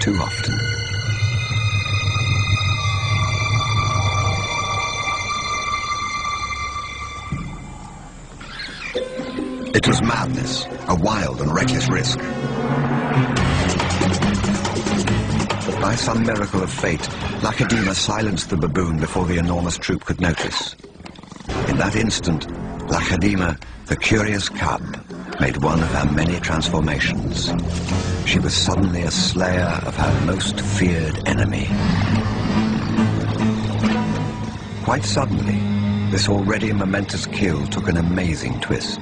too often. It was madness, a wild and reckless risk. But by some miracle of fate, Lacedema silenced the baboon before the enormous troop could notice. In that instant, Lacedema, the curious cub, made one of her many transformations. She was suddenly a slayer of her most feared enemy. Quite suddenly, this already momentous kill took an amazing twist.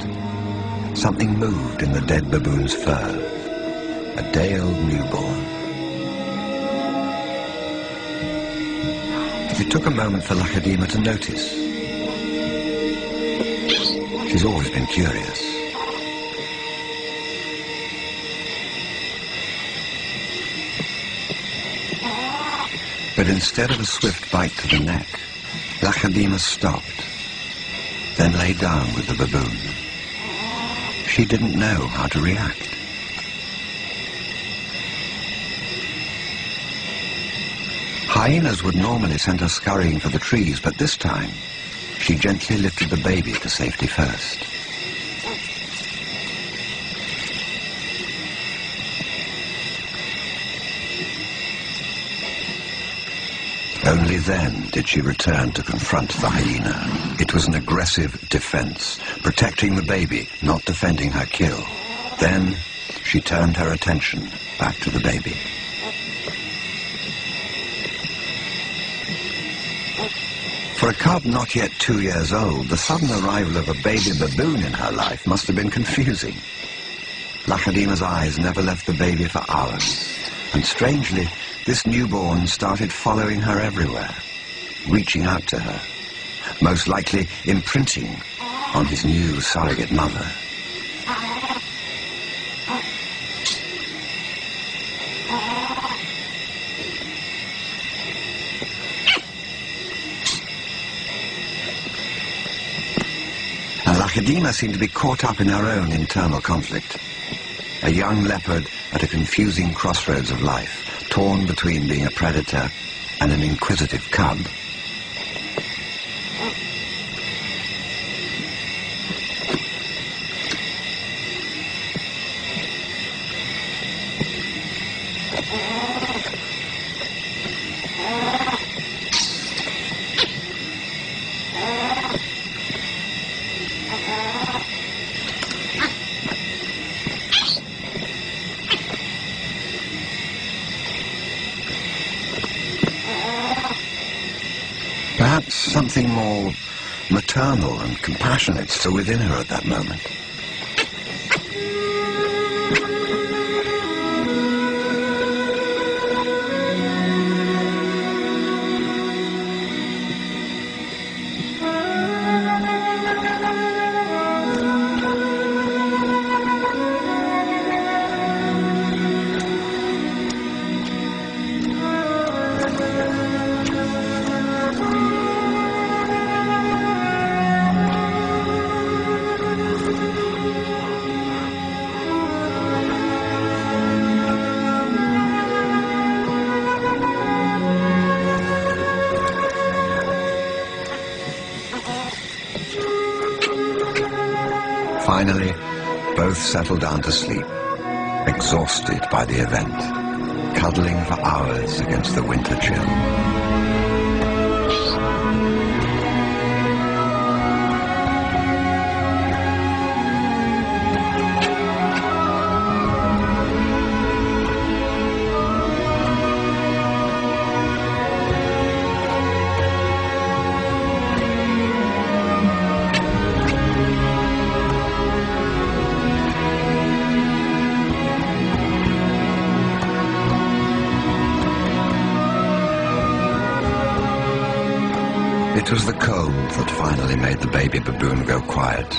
Something moved in the dead baboon's fur. A day-old newborn. It took a moment for Lacedema to notice. She's always been curious. But instead of a swift bite to the neck, Lacedema stopped, then lay down with the baboon. She didn't know how to react. Hyenas would normally send her scurrying for the trees, but this time, she gently lifted the baby to safety first. Only then did she return to confront the hyena. It was an aggressive defense, protecting the baby, not defending her kill. Then she turned her attention back to the baby. For a cub not yet 2 years old, the sudden arrival of a baby baboon in her life must have been confusing. Lacedema's eyes never left the baby for hours, and strangely, this newborn started following her everywhere, reaching out to her, most likely imprinting on his new surrogate mother. And Lacedema seemed to be caught up in her own internal conflict. A young leopard at a confusing crossroads of life, torn between being a predator and an inquisitive cub. Perhaps something more maternal and compassionate still within her at that moment. Finally, both settled down to sleep, exhausted by the event, cuddling for hours against the winter chill. It was the cold that finally made the baby baboon go quiet.